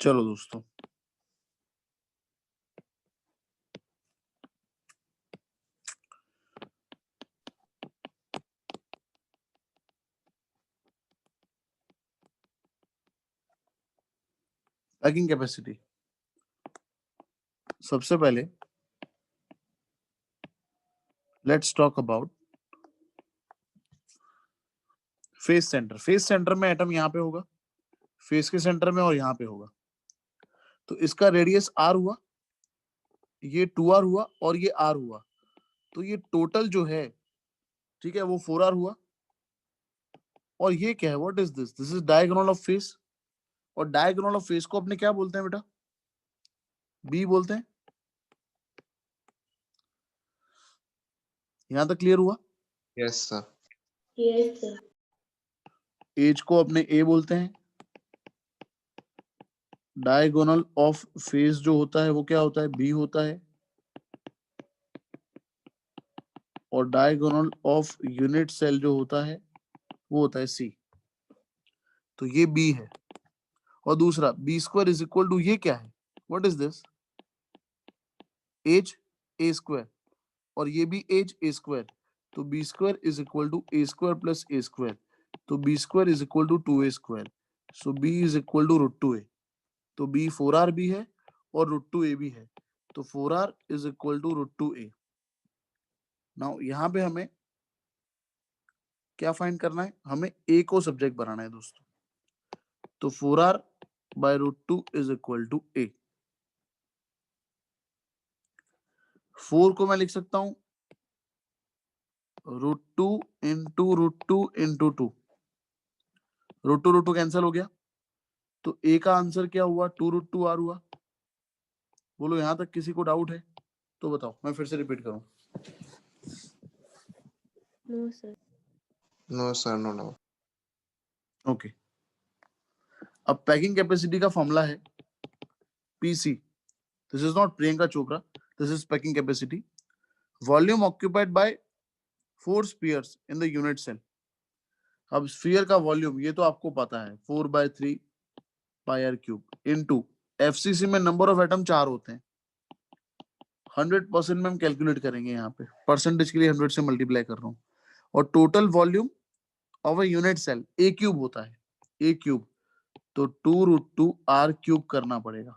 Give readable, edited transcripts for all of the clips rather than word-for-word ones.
चलो दोस्तों, packing capacity. सबसे पहले let's talk about face centre. Face centre में एटम यहाँ पे होगा, फेस के सेंटर में, और यहाँ पे होगा। तो इसका रेडियस r हुआ, ये 2r हुआ, और ये r हुआ। तो ये टोटल जो है, ठीक है, वो 4r हुआ। और ये क्या है, what is this? This is diagonal of face. और डायगोनल ऑफ फेस को अपने क्या बोलते हैं बेटा? बी बोलते हैं। यहां तक क्लियर हुआ? Yes sir. Yes sir. Edge को अपने ए बोलते हैं। डायगोनल ऑफ फेस जो होता है वो क्या होता है? बी होता है। और डायगोनल ऑफ यूनिट सेल जो होता है वो होता है सी। तो ये बी है। और दूसरा B square is equal to, ये क्या है, what is this? Edge a square, और ये भी एज ए स्क्वायर। तो B square is equal to a square plus a square. तो B square is equal to 2a square. So B is equal to √2a। तो B 4r भी है और √2a भी है। तो 4r is equal to √2a। Now यहाँ पे हमें क्या फाइंड करना है? हमें a को सब्जेक्ट बनाना है दोस्तों। तो 4r by √2 is equal to a। 4 को मैं लिख सकता हूं √2 इंटू √2 इंटू 2। √2 कैंसिल हो गया। तो a का आंसर क्या हुआ? 2√2r हुआ। बोलो, यहां तक किसी को डाउट है तो बताओ, मैं फिर से रिपीट करूं। No sir. No sir, no no. Okay, अब पैकिंग कैपेसिटी का फॉर्मूला है PC. This is not Priyanka Chopra, this is packing capacity. Volume occupied by 4 spheres in the unit cell. अब स्फीयर का वॉल्यूम ये तो आपको पता है, 4/3 pi r cube into FCC में नंबर ऑफ एटम 4 होते हैं। 100% में हम कैलकुलेट करेंगे, यहाँ पे परसेंटेज के लिए 100 से मल्टीप्लाई कर रहा हूँ। और total volume of a unit cell a cube होता है, ए क्यूब। तो 2√2r³ करना पड़ेगा।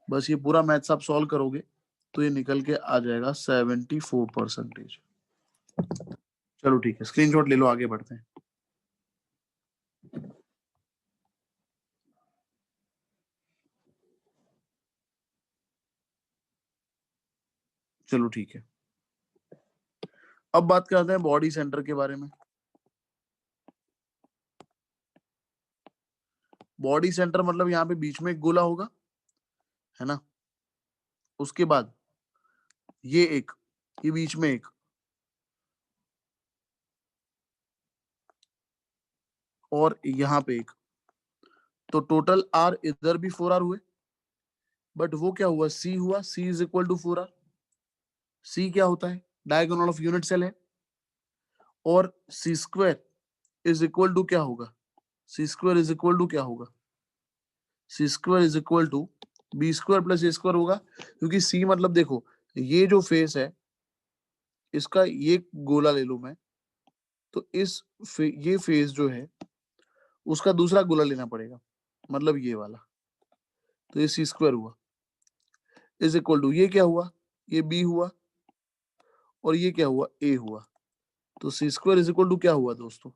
बस ये पूरा मैथ्स आप सॉल्व करोगे तो ये निकल के आ जाएगा 74%। चलो ठीक है, स्क्रीनशॉट ले लो, आगे बढ़ते हैं। चलो ठीक है, अब बात करते हैं बॉडी सेंटर के बारे में। बॉडी सेंटर मतलब यहाँ पे बीच में एक गोला होगा, है ना। उसके बाद ये बीच में एक, और यहाँ पे एक। तो टोटल r इधर भी 4r हुए, बट वो क्या हुआ? c हुआ। c is equal to 4r। c क्या होता है? डायगोनल ऑफ यूनिट सेल है। और c square is equal to क्या होगा? c square is equal to क्या होगा? c square is equal to b square plus a square होगा। क्योंकि c मतलब देखो, ये जो फेस है इसका ये गोला ले लूं मैं, तो ये फेस जो है उसका दूसरा गोला लेना पड़ेगा, मतलब ये वाला। तो ये c स्क्वायर हुआ इज इक्वल टू, ये क्या हुआ? ये b हुआ, और ये क्या हुआ? a हुआ। तो c square is equal to क्या हुआ दोस्तों?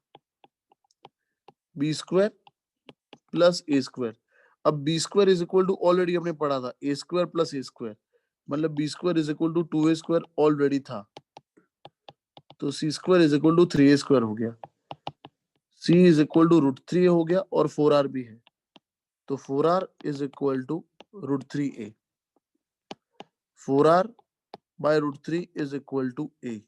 b square plus a square. अब b square is equal to already हमने पढ़ा था, a square plus a square, मतलब b square is equal to 2a square already था। तो c square is equal to 3a square हो गया। c is equal to √3 हो गया, और 4r भी है। तो 4r is equal to √3a। 4r by √3 is equal to a।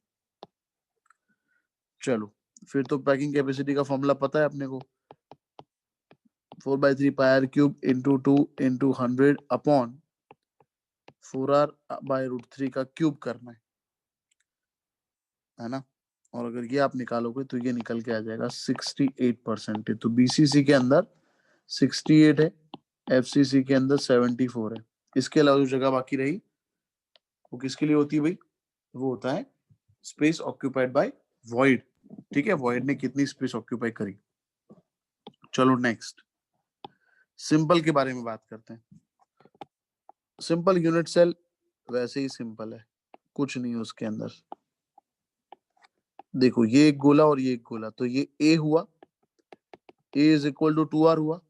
चलो, फिर तो पैकिंग कैपेसिटी का फॉर्मूला पता है अपने को। 4/3 πr³ into 2 into 100 upon 4r by √3 का क्यूब करना है ना। और अगर ये आप निकालोगे तो ये निकल के आ जाएगा 68%। तो बीसीसी के अंदर 68 है, FCC के अंदर 74 है। इसके अलावा जो जगह बाकी रही वो किसके लिए होती है भाई? वो होता है स्पेस ऑक्यूपाइड बाय वॉइड। ठीक है, वॉइड ने कितनी स्पेस ऑक्यूपाई करी। चलो नेक्स्ट सिंपल के बारे में बात करते हैं। सिंपल यूनिट सेल वैसे ही सिंपल है, कुछ नहीं है उसके अंदर। देखो ये एक गोला और ये एक गोला, तो ये A हुआ, A is equal to 2R हुआ,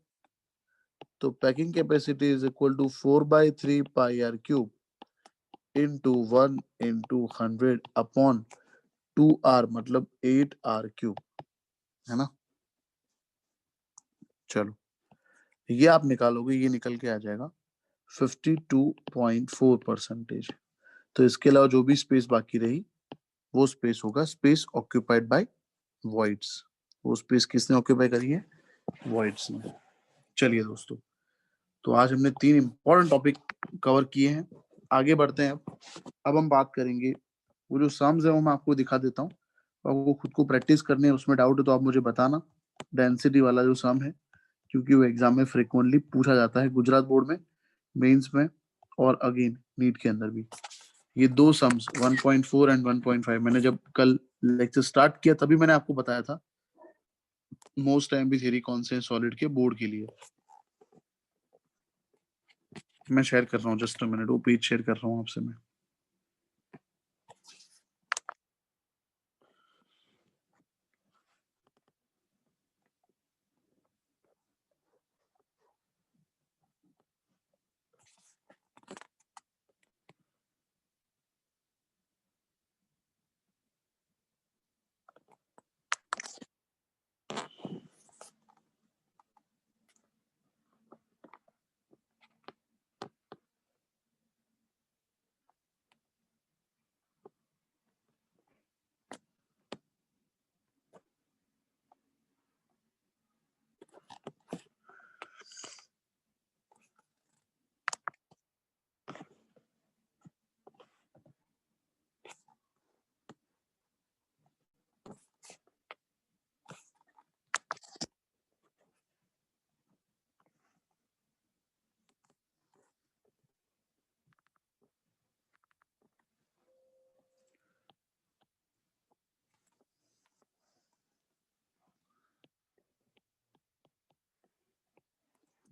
तो packing capacity is equal to 4/3 pi R cube into 1 into 100 upon 2R मतलब 8R क्यूब, है ना। चलो ये आप निकालोगे, ये निकल के आ जाएगा 52.4%। तो इसके अलावा जो भी स्पेस बाकी रही वो स्पेस होगा स्पेस ऑक्यूपाइड बाय वॉइड्स। वो स्पेस किसने ऑक्यूपाई करी है? वॉइड्स ने। चलिए दोस्तों, तो आज हमने 3 इंपॉर्टेंट टॉपिक कवर किए हैं। आगे बढ़ते हैं। अब हम बात करेंगे वो जो सम्स है वो मैं आपको दिखा देता हूँ, आपको खुद को प्रैक्टिस करनी है। उसमें डाउट है तो आप मुझे बताना। डेंसिटी वाला जो सम है, क्योंकि वो एग्जाम में फ्रिक्वेंटली पूछा जाता है, गुजरात बोर्ड में, मेंस में और अगेन नीट के अंदर भी। ये दो सम्स 1.4 एंड 1.5 मैंने जब कल लेक्चर स्टार्ट किया तभी मैंने आपको बताया था मोस्ट टाइम भी थ्योरी कौन से सॉलिड के बोर्ड के लिए। मैं शेयर कर रहा हूँ, जस्ट अ मिनट, वो पेज शेयर कर रहा हूँ आपसे मैं।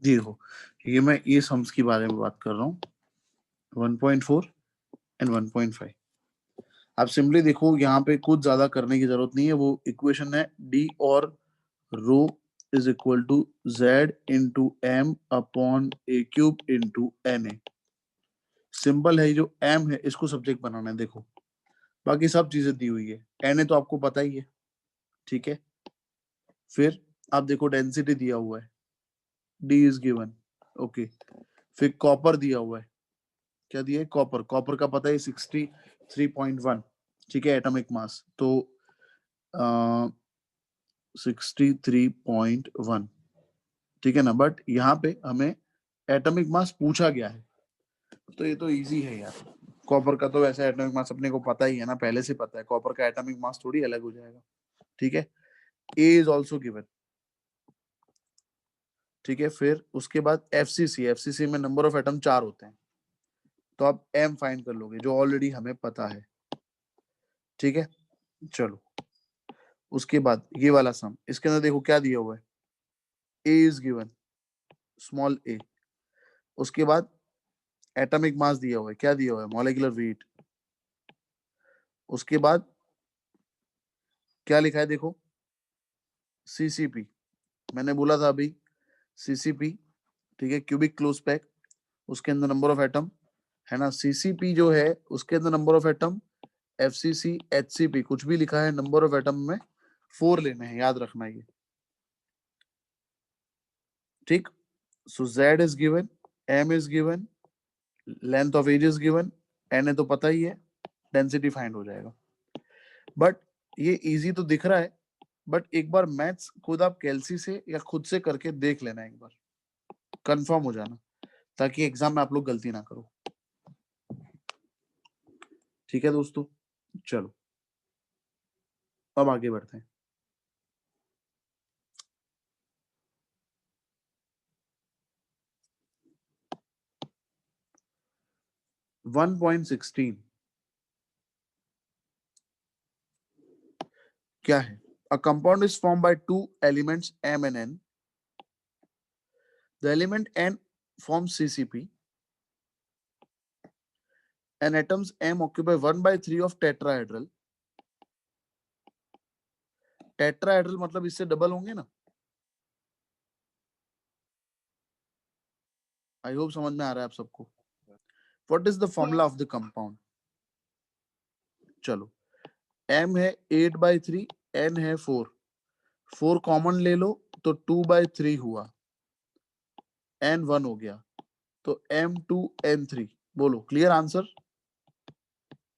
जी देखो, ये मैं ये सम्स के बारे में बात कर रहा हूँ 1.4 एंड 1.5। आप सिंपली देखो, यहाँ पे कुछ ज्यादा करने की जरूरत नहीं है। वो इक्वेशन है डी और rho is equal to Z into M upon A cube into N A. Simple है, जो एम है इसको सब्जेक्ट बनाना है। देखो बाकी सब चीजें दी हुई है, एन ए तो आपको पता ही है, ठीक है। फिर आप देखो डेंसिटी दिया हुआ है, डी इज गिवन, ओके। फिर कॉपर दिया हुआ है, क्या दिया है? कॉपर। कॉपर का पता है 63.1, ठीक है, एटॉमिक मास। तो 63.1, ठीक है ना। बट यहाँ पे हमें एटॉमिक मास पूछा गया है, तो ये तो इजी है यार। कॉपर का तो वैसे एटॉमिक मास अपने को पता ही है ना, पहले से पता है। कॉपर का एटॉमिक मास थोड़ी अलग हो जाएगा, ठीक है। ए इज ऑल्सो गिवन, ठीक है। फिर उसके बाद एफसीसी, एफसीसी में नंबर ऑफ एटम 4 होते हैं, तो आप एम फाइंड कर लोगे जो ऑलरेडी हमें पता है, ठीक है। चलो उसके बाद ये वाला सम, इसके अंदर देखो क्या दिया हुआ है, ए इज गिवन, स्मॉल ए। उसके बाद एटॉमिक मास दिया हुआ है, क्या दिया हुआ है? Molecular weight. उसके बाद क्या लिखा है देखो, सीसीपी। मैंने बोला था अभी सीसीपी, ठीक है, क्यूबिक क्लोज पैक। उसके अंदर नंबर ऑफ एटम है ना, सीसीपी जो है उसके अंदर number of atom, FCC HCP कुछ भी लिखा है, नंबर ऑफ एटम में 4 लेने हैं, याद रखना ये, ठीक। So Z is given, M is given, length of edge is given, N A तो पता ही है, डेंसिटी फाइंड हो जाएगा। बट ये इजी तो दिख रहा है, बट एक बार मैथ्स खुद आप कैलसी से या खुद से करके देख लेना, एक बार कंफर्म हो जाना, ताकि एग्जाम में आप लोग गलती ना करो, ठीक है दोस्तों। चलो अब आगे बढ़ते हैं। 1.16 क्या है? A compound is formed by two elements M and N. The element N forms CCP and atoms M occupy 1/3 of tetrahedral. Tetrahedral मतलब इससे डबल होंगे ना? आई होप समझ में आ रहा है आप सबको. What is the formula of the compound? चलो, M है 8/3, N है 4. 4 कॉमन ले लो तो 2/3 हुआ, N 1 हो गया, तो M2N3. बोलो, क्लियर आंसर?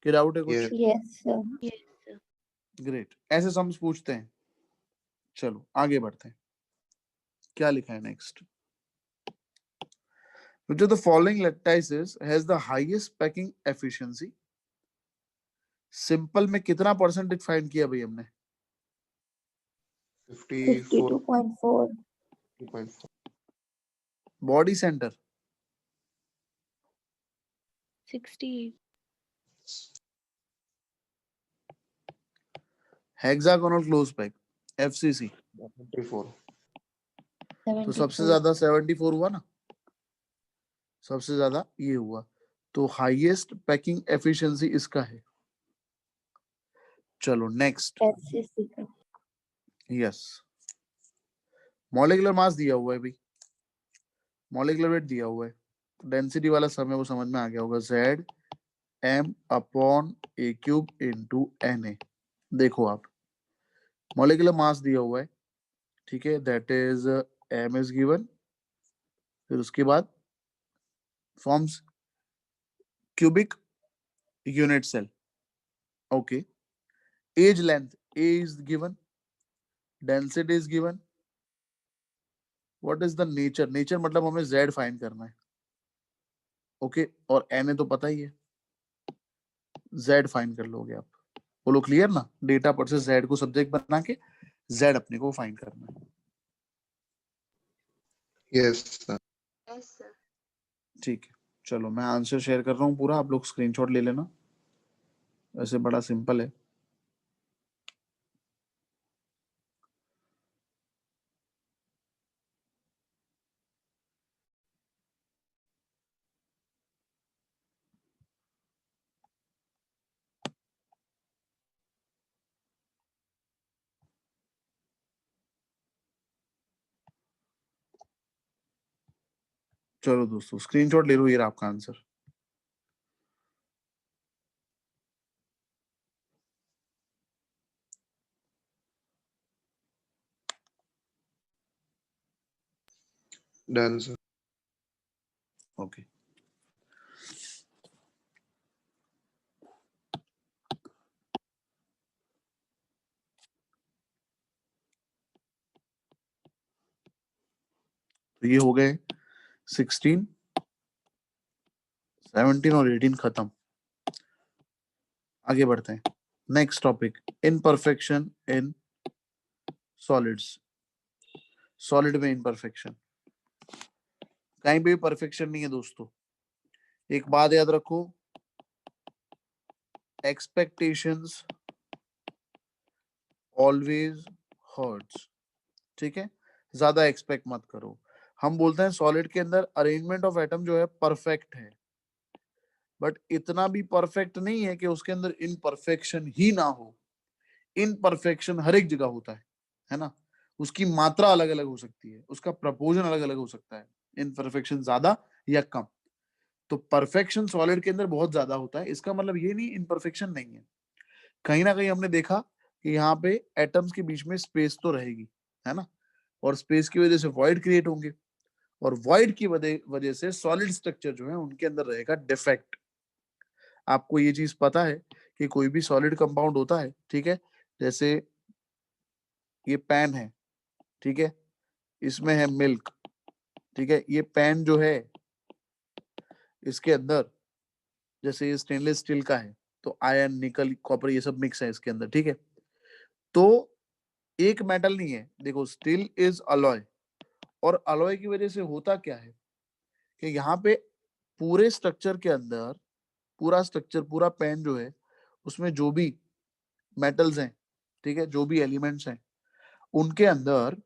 कि डाउट है कुछ? Yes. Yes, sir. Yes, sir. Great. ऐसे सम्स पूछते हैं. चलो आगे बढ़ते हैं. क्या लिखा है next? Which of the following lattices has the highest packing efficiency? Simple में कितना परसेंटेज फाइंड किया भाई हमने? 54. 52.4. 2.4. Body centre 60. Hexagonal close pack FCC 74. तो सबसे 74. ज्यादा 74 हुआ ना, सबसे ज्यादा ये हुआ, तो हाईएस्ट पैकिंग एफिशिएंसी इसका है. चलो नेक्स्ट. FCC का. यस, मॉलिक्यूलर मास दिया हुआ है भाई, मॉलिक्यूलर वेट दिया हुआ है, डेंसिटी वाला सम है वो समझ में आ गया होगा. Z M/A³ into Na. देखो आप, मॉलिक्यूलर मास दिया हुआ है, ठीक है, that is M is given, फिर उसके बाद forms cubic unit cell. Okay, edge length A is given, density is given. What is the nature? Nature मतलब हमें Z फाइंड करना है. ओके, और Na तो पता ही है, Z फाइंड कर लोगे आप. बोलो क्लियर ना? डेटा पर से Z को सब्जेक्ट बना के Z अपने को फाइंड करना है. Yes, sir. Yes, sir. ठीक है, चलो मैं आंसर शेयर कर रहा हूँ पूरा, आप लोग स्क्रीनशॉट ले लेना. वैसे बड़ा सिंपल है. चलो दोस्तों स्क्रीनशॉट ले लो, ये रहा आपका आंसर. Done, sir. ओके, तो ये हो गए 16, 17 और 18 खत्म. आगे बढ़ते हैं. Next topic, imperfection in solids. Solid में इनपरफेक्शन, कहीं भी परफेक्शन नहीं है दोस्तों. एक बात याद रखो, एक्सपेक्टेशंस ऑलवेज हर्ट्स. ठीक है, ज्यादा एक्सपेक्ट मत करो. हम बोलते हैं सॉलिड के अंदर अरेंजमेंट ऑफ एटम जो है परफेक्ट है, बट इतना भी परफेक्ट नहीं है कि उसके अंदर इनपरफेक्शन ही ना हो. इनपरफेक्शन हर एक जगह होता है ना. उसकी मात्रा अलग अलग हो सकती है, उसका प्रपोर्शन अलग अलग हो सकता है, इनपरफेक्शन ज्यादा या कम. तो परफेक्शन सॉलिड के अंदर बहुत ज्यादा होता है, इसका मतलब ये नहीं इनपरफेक्शन नहीं है. कहीं ना कहीं हमने देखा कि यहाँ पे एटम्स के बीच में स्पेस तो रहेगी, है ना, और स्पेस की वजह से वॉइड क्रिएट होंगे, और वॉइड की वजह से सॉलिड स्ट्रक्चर जो है उनके अंदर रहेगा डिफेक्ट. आपको ये चीज पता है कि कोई भी सॉलिड कंपाउंड होता है, ठीक है, जैसे ये पैन है, ठीक है, इसमें है मिल्क, ठीक है, ये पैन जो है इसके अंदर जैसे ये स्टेनलेस स्टील का है, तो आयरन निकल कॉपर ये सब मिक्स है इसके अंदर, ठीक है. तो एक मेटल नहीं है, देखो स्टील इज अलॉय, और अलॉय की वजह से होता क्या है कि यहाँ पे पूरे स्ट्रक्चर के अंदर पूरा स्ट्रक्चर, पूरा पेन जो है उसमें जो भी मेटल्स हैं, ठीक है, जो भी एलिमेंट्स हैं, उनके अंदर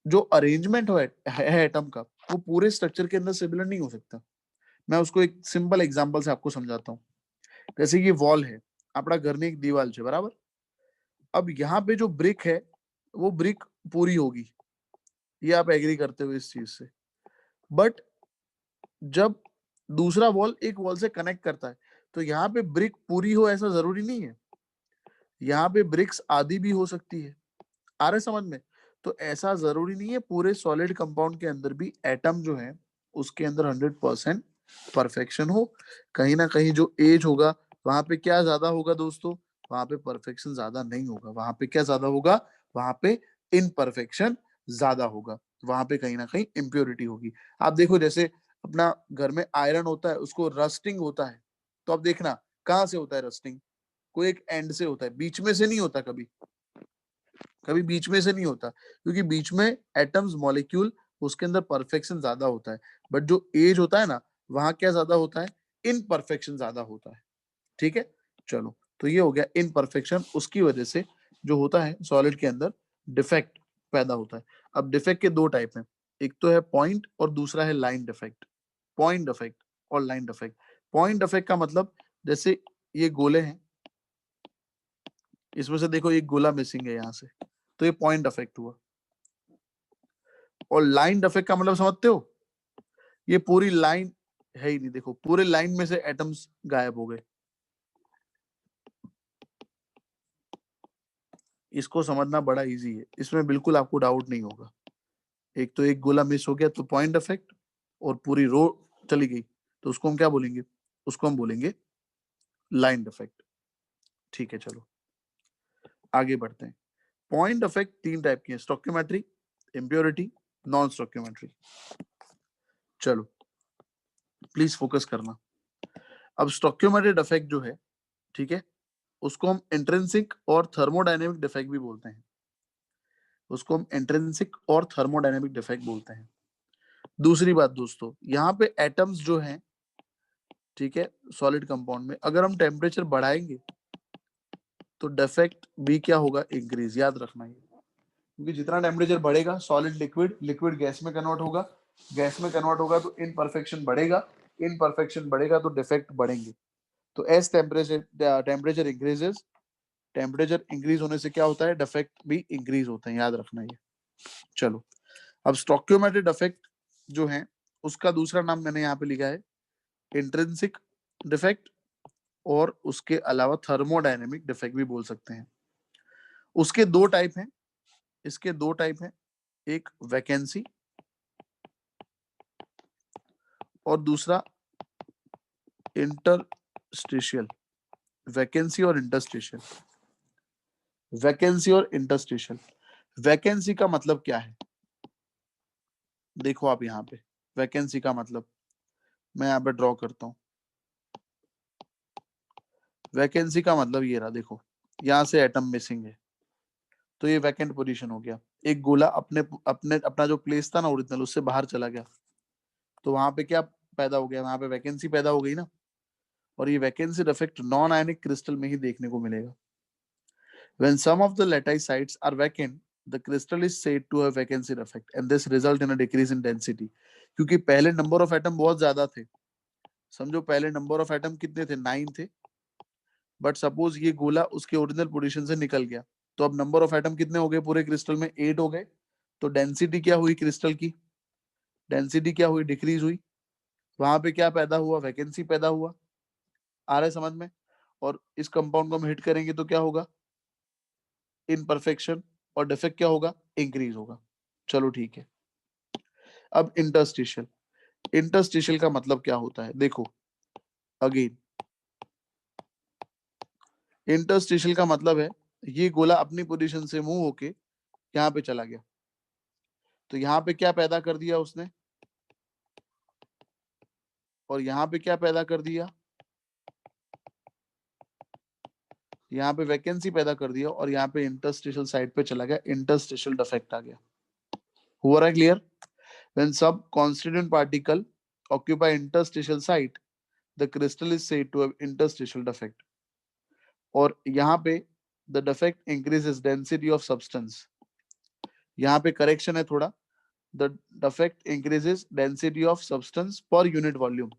जो अरेंजमेंट है एटम का, वो पूरे स्ट्रक्चर के अंदर सिमिलर नहीं हो सकता। मैं उसको एक सिंपल एग्जांपल से आपको समझाता हूँ। जैसे ये वॉल है, अपना घर में एक दीवार है, बराबर। अब यहाँ पे जो ब्रिक है वो ब्रिक पूरी होगी, ये आप एग्री करते हो इस चीज से। बट जब दूसरा वॉल एक वॉल से कनेक्ट करता है तो यहाँ पे ब्रिक पूरी हो ऐसा जरूरी नहीं है, यहाँ पे ब्रिक्स आधी भी हो सकती है। आ रहे समझ में? तो ऐसा जरूरी नहीं है पूरे सॉलिड कंपाउंड के अंदर भी एटम जो है उसके अंदर 100% परफेक्शन हो। कहीं ना कहीं जो एज होगा वहां पे क्या ज्यादा होगा दोस्तों, वहां पे परफेक्शन ज्यादा नहीं होगा। वहां पे क्या ज्यादा होगा, वहां पे इनपरफेक्शन ज्यादा होगा, वहां पे कहीं ना कहीं इम्प्योरिटी होगी। आप देखो जैसे अपना घर में आयरन होता है, उसको रस्टिंग होता है, तो अब देखना कहाँ से होता है रस्टिंग, कोई एक एंड से होता है, बीच में से नहीं होता, कभी कभी बीच में से नहीं होता, क्योंकि बीच में एटम्स मॉलिक्यूल उसके अंदर परफेक्शन ज्यादा होता है। बट जो एज होता है ना, वहां क्या ज्यादा होता है, इनपरफेक्शन ज्यादा होता है। ठीक है, चलो, तो ये हो गया इनपरफेक्शन, उसकी वजह से जो होता है सॉलिड के अंदर डिफेक्ट पैदा होता है। अब डिफेक्ट के दो टाइप हैं, एक तो है पॉइंट और दूसरा है लाइन डिफेक्ट। पॉइंट डिफेक्ट और लाइन डिफेक्ट। पॉइंट डिफेक्ट का मतलब जैसे ये गोले हैं, इसमें से देखो एक गोला मिसिंग है यहाँ से, तो ये पॉइंट डिफेक्ट हुआ। और लाइन डिफेक्ट का मतलब समझते हो, ये पूरी लाइन है ही नहीं, देखो पूरे लाइन में से एटम्स गायब हो गए। इसको समझना बड़ा इजी है, इसमें बिल्कुल आपको डाउट नहीं होगा। एक तो एक गोला मिस हो गया तो पॉइंट डिफेक्ट, और पूरी रो चली गई तो उसको हम क्या बोलेंगे, उसको हम बोलेंगे लाइन डिफेक्ट। ठीक है, चलो आगे बढ़ते हैं। पॉइंट डिफेक्ट तीन टाइप की है, स्टोइकियोमेट्री, इम्प्योरिटी, नॉन स्टोइकियोमेट्री। चलो प्लीज फोकस करना। अब स्टोइकियोमेट्री डिफेक्ट जो है, ठीक है, उसको हम इंट्रिंसिक और थर्मोडायनेमिक डिफेक्ट भी बोलते हैं। उसको हम इंट्रिंसिक और थर्मोडायनेमिक डिफेक्ट बोलते हैं। दूसरी बात दोस्तों, यहाँ पे एटम्स जो हैं, ठीक है, सॉलिड कंपाउंड में अगर हम टेम्परेचर बढ़ाएंगे तो डिफेक्ट भी क्या होगा, इंक्रीज। याद रखना ये, क्योंकि जितना टेम्परेचर बढ़ेगा सॉलिड लिक्विड, लिक्विड गैस में कन्वर्ट होगा, गैस में कन्वर्ट होगा तो इनपरफेक्शन बढ़ेगा, इनपरफेक्शन बढ़ेगा तो डिफेक्ट बढ़ेंगे। तो as temperature temperature increases, temperature increase होने से क्या होता है, डिफेक्ट भी इंक्रीज होते हैं। याद रखना ये। चलो, अब स्टोइकियोमेट्री डिफेक्ट जो है उसका दूसरा नाम मैंने यहाँ पे लिखा है इंट्रिंसिक डिफेक्ट, और उसके अलावा थर्मोडायनेमिक डिफेक्ट भी बोल सकते हैं। उसके दो टाइप हैं, इसके दो टाइप हैं, एक वैकेंसी और दूसरा इंटरस्टिशियल। वैकेंसी और इंटरस्टिशियल, वैकेंसी और इंटरस्टिशियल। वैकेंसी का मतलब क्या है, देखो आप यहाँ पे, वैकेंसी का मतलब मैं यहाँ पे ड्रॉ करता हूँ। वैकेंसी का मतलब ये रहा, देखो यहाँ से एटम मिसिंग है तो ये वैकेंट पोजीशन हो गया। एक गोला अपने अपने अपना जो प्लेस था ना ओरिजिनल, उससे बाहर चला गया, तो वहां पे क्या पैदा हो गया, वहां पे वैकेंसी पैदा हो गई ना। और ये vacancy defect non ionic crystal में ही देखने को मिलेगा। When some of the lattice sites are vacant, the crystal is said to have vacancy defect and this result in a decrease in density. क्योंकि पहले नंबर ऑफ एटम बहुत ज्यादा थे, समझो पहले नंबर ऑफ एटम कितने थे, 9 थे। बट सपोज ये गोला उसके ओरिजिनल पोजीशन से निकल गया, तो अब नंबर ऑफ एटम कितने हो गए पूरे क्रिस्टल में, 8 हो गए। तो डेंसिटी क्या हुई क्रिस्टल की, डेंसिटी क्या हुई, डिक्रीज हुई। वहां पे क्या पैदा हुआ, वैकेंसी पैदा हुआ। आ रहा है समझ में? और इस कंपाउंड को हम हिट करेंगे तो क्या होगा, इनपरफेक्शन, और डिफेक्ट क्या होगा, इंक्रीज होगा। चलो ठीक है। अब इंटरस्टिशियल, इंटरस्टिशियल का मतलब क्या होता है, देखो अगेन, इंटरस्टिशियल का मतलब है ये गोला अपनी पोजीशन से मूव होके यहाँ पे चला गया, तो यहाँ पे क्या पैदा कर दिया उसने, और यहाँ पे क्या पैदा कर दिया, यहाँ पे वैकेंसी पैदा कर दिया, और यहाँ पे इंटरस्टिशियल साइड पे चला गया, इंटरस्टिशियल डिफेक्ट आ गया। हुआ रहा है clear? When some constituent particle occupy interstitial site, the crystal is said to have interstitial defect. और यहाँ पे the defect increases density of substance. यहाँ पे correction है थोड़ा, the defect increases density of substance per unit volume.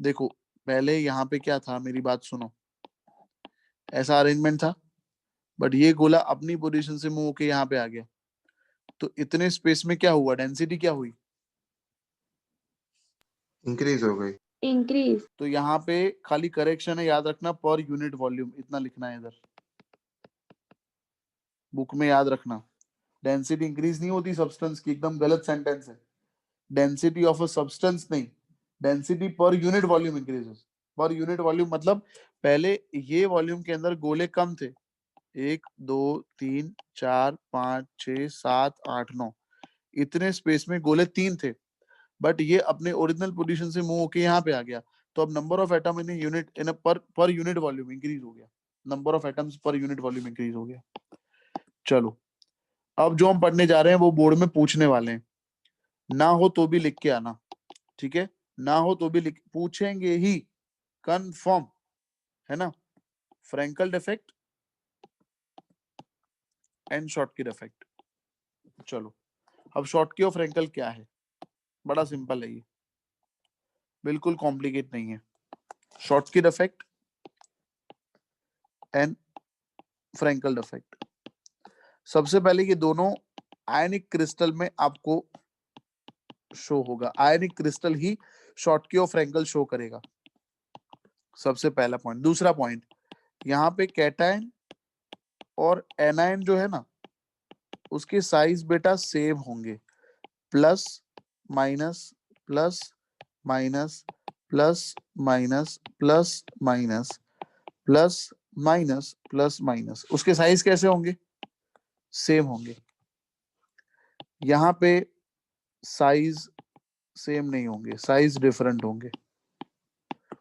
देखो पहले यहाँ पे क्या था, मेरी बात सुनो, ऐसा अरेंजमेंट था, बट ये गोला अपनी पोजीशन से मूव होके यहाँ पे आ गया, तो इतने स्पेस में क्या हुआ, डेंसिटी क्या हुई, इंक्रीज हो गई। Increase. तो यहाँ पे खाली करेक्शन है, याद रखना पर यूनिट वॉल्यूम इतना लिखना है, इधर बुक में याद रखना। डेंसिटी इंक्रीज नहीं होती सब्सटेंस की, एकदम गलत सेंटेंस है। डेंसिटी ऑफ अ सब्सटेंस नहीं, density per unit volume increases. Per unit volume मतलब पहले ये वॉल्यूम के अंदर गोले कम थे, 1 2 3 4 5 6 7 8 9, इतने स्पेस में गोले 3 थे, बट ये अपने ओरिजिनल पोजीशन से मूव होके यहाँ पे आ गया, तो अब number of atom in unit in per unit volume increase हो गया, number of atoms per unit volume increase हो गया। चलो अब जो हम पढ़ने जा रहे हैं वो बोर्ड में पूछने वाले हैं, ना हो तो भी लिख के आना, ठीक है, ना हो तो भी लिख, पूछेंगे ही, कंफर्म है ना। Frenkel defect and Schottky defect. चलो अब शॉर्टकी और फ्रैंकल क्या है, बड़ा सिंपल है ये, बिल्कुल कॉम्प्लिकेट नहीं है। Schottky defect and Frenkel defect, सबसे पहले ये दोनों आयनिक क्रिस्टल में आपको शो होगा, आयनिक क्रिस्टल ही शॉर्टकी और फ्रैंकल शो करेगा, सबसे पहला पॉइंट। दूसरा पॉइंट, यहाँ पे कैटायन और एनायन जो है ना, उसके साइज बेटा सेम होंगे, plus minus plus minus plus minus plus minus plus minus plus minus, उसके साइज कैसे होंगे, सेम होंगे। यहाँ पे साइज सेम नहीं होंगे, साइज डिफरेंट होंगे।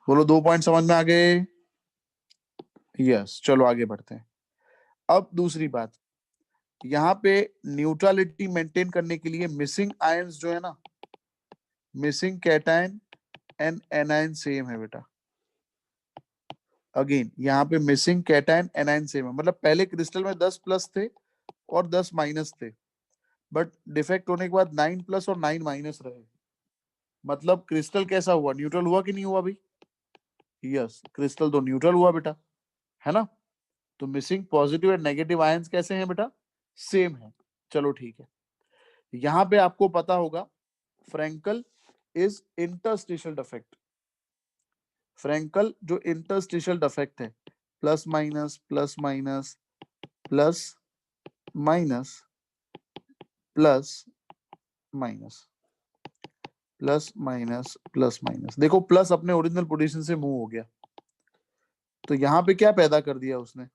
बोलो 2 पॉइंट समझ में आ गए? यस, चलो आगे बढ़ते हैं। अब दूसरी बात, यहाँ पे न्यूट्रलिटी मेंटेन करने के लिए मिसिंग आयंस जो है ना, missing cation and anion same है बेटा। अगेन यहाँ पे मिसिंग कैटायन एनायन सेम है, मतलब पहले क्रिस्टल में 10 प्लस थे और 10 माइनस थे, बट डिफेक्ट होने के बाद 9 प्लस और 9 माइनस रहे, मतलब क्रिस्टल कैसा हुआ, न्यूट्रल हुआ कि नहीं हुआ भाई? यस, क्रिस्टल तो न्यूट्रल हुआ बेटा, है ना। तो missing positive and negative ions कैसे हैं बेटा, सेम है। चलो ठीक है, यहां पे आपको पता होगा Frenkel is interstitial defect. Frenkel जो इंटरस्टिशियल डिफेक्ट है, plus minus plus minus plus minus plus minus plus minus plus minus, देखो प्लस अपने ओरिजिनल पोजीशन से मूव हो गया, तो यहां पे क्या पैदा कर दिया उसने,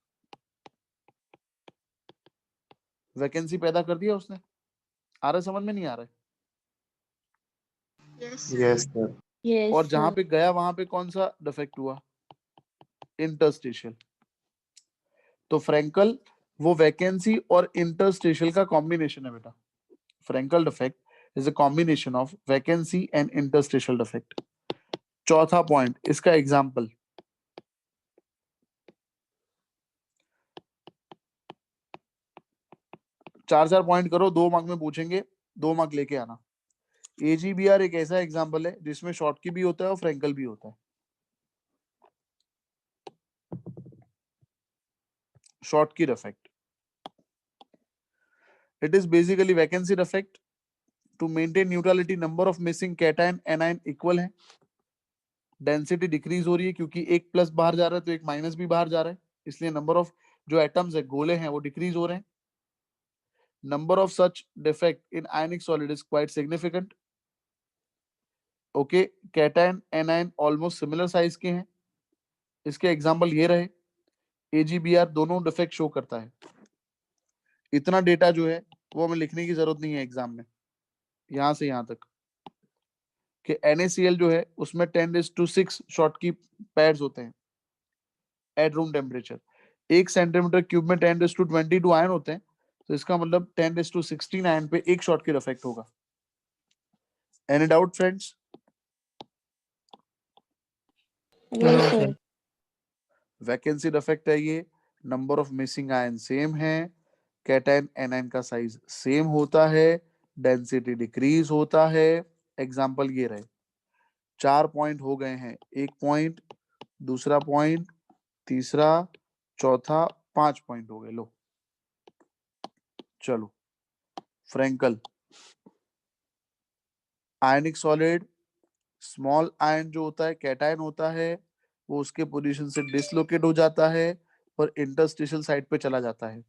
वैकेंसी पैदा कर दिया उसने। आ रहा है समझ में, नहीं आ रहा है? Yes sir. Yes, और जहां sir. पे गया वहां पे कौन सा डिफेक्ट हुआ, इंटरस्टिशियल। तो फ्रैंकल वो वैकेंसी और इंटरस्टिशियल का कॉम्बिनेशन है बेटा। Frenkel defect is a combination of vacancy and interstitial defect. चौथा पॉइंट, इसका एग्जांपल, चार पॉइंट करो, 2 मार्क में पूछेंगे, 2 मार्क लेके आना। AGBR एक ऐसा एग्जांपल है जिसमें शॉर्टकी भी होता है और फ्रैंकल भी होता है। Schottky defect, it is basically vacancy defect. To maintain neutrality, number of missing cation anion equal है, डेंसिटी डिक्रीज हो रही है क्योंकि एक प्लस बाहर जा रहा है तो एक माइनस भी बाहर जा रहा है, इसलिए नंबर ऑफ जो एटम्स है, गोले हैं, वो डिक्रीज हो रहे हैं। Number of such defect in ionic solid is quite significant. Okay, cation anion almost similar size के हैं, इसके एग्जांपल ये रहे। AGBR दोनों डिफेक्ट शो करता है। इतना डेटा जो है वो हमें लिखने की जरूरत नहीं है एग्जाम में, यहां से यहां तक कि NaCl जो है उसमें 10⁶ शॉर्ट की पैड्स होते हैं at room temperature. 1 centimetre cube में 10⁻22 आयन होते हैं, तो इसका मतलब 10⁻16 आयन पे एक शॉर्ट की इफेक्ट होगा। Any doubt friends? No, sir. Vacancy defect है ये, number of missing ion same है, कैटायन एनायन का साइज सेम होता है, डेंसिटी डिक्रीज होता है। एग्जांपल ये रहे, 4 पॉइंट हो गए हैं, 1 पॉइंट, दूसरा पॉइंट, तीसरा, चौथा, 5 पॉइंट हो गए। लो चलो, Frenkel ionic solid, small ion जो होता है कैटायन होता है, वो उसके पोजीशन से डिसलोकेट हो जाता है और इंटरस्टिशियल साइड पे चला जाता है।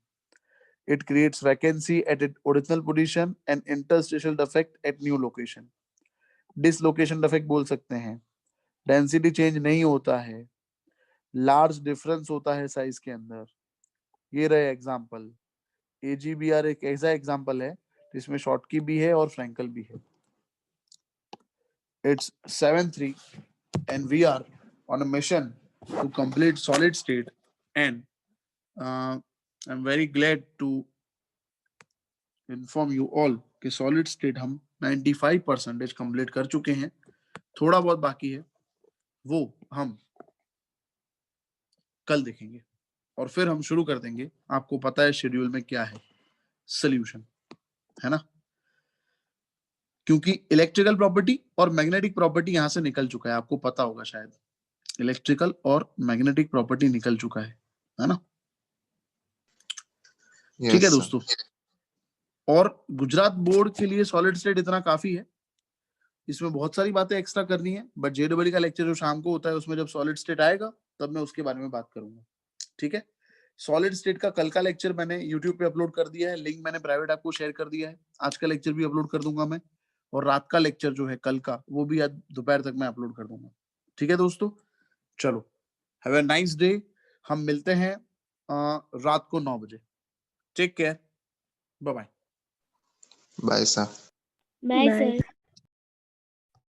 It creates vacancy at it original position and interstitial defect at new location. Dislocation defect बोल सकते हैं। डेंसिटी चेंज नहीं होता है, लार्ज डिफरेंस होता है साइज के अंदर। ये रहे एग्जांपल। AGBR एक ऐसा एग्जांपल है जिसमें शॉर्टकी भी है और फ्रैंकल भी है। It's 7:03 and we are on a mission to complete solid state, and I'm very glad to inform you all कि solid state हम 95% complete कर चुके हैं। थोड़ा बहुत बाकी है, वो हम कल देखेंगे और फिर हम शुरू कर देंगे। आपको पता है शेड्यूल में क्या है, सोल्यूशन, है ना? क्योंकि इलेक्ट्रिकल प्रॉपर्टी और मैग्नेटिक प्रॉपर्टी यहां से निकल चुका है, आपको पता होगा शायद। इलेक्ट्रिकल और मैग्नेटिक प्रॉपर्टी निकल चुका है ना? ठीक है Yes, sir. दोस्तों, और गुजरात बोर्ड के लिए सॉलिड स्टेट इतना काफी है। इसमें बहुत सारी बातें एक्स्ट्रा करनी है, बट JEE का लेक्चर जो शाम को होता है उसमें जब सॉलिड स्टेट आएगा तब मैं उसके बारे में बात करूंगा। ठीक है, सॉलिड स्टेट का कल का लेक्चर मैंने यूट्यूब पे अपलोड कर दिया है, लिंक मैंने प्राइवेट आपको शेयर कर दिया है। आज का लेक्चर भी अपलोड कर दूंगा मैं, और रात का लेक्चर जो है कल का, वो भी आज दोपहर तक मैं अपलोड कर दूंगा। ठीक है दोस्तों, चलो, हैव अ नाइस डे। हम मिलते हैं रात को 9 बजे। Take care, bye bye. Bye, sir. Bye, sir.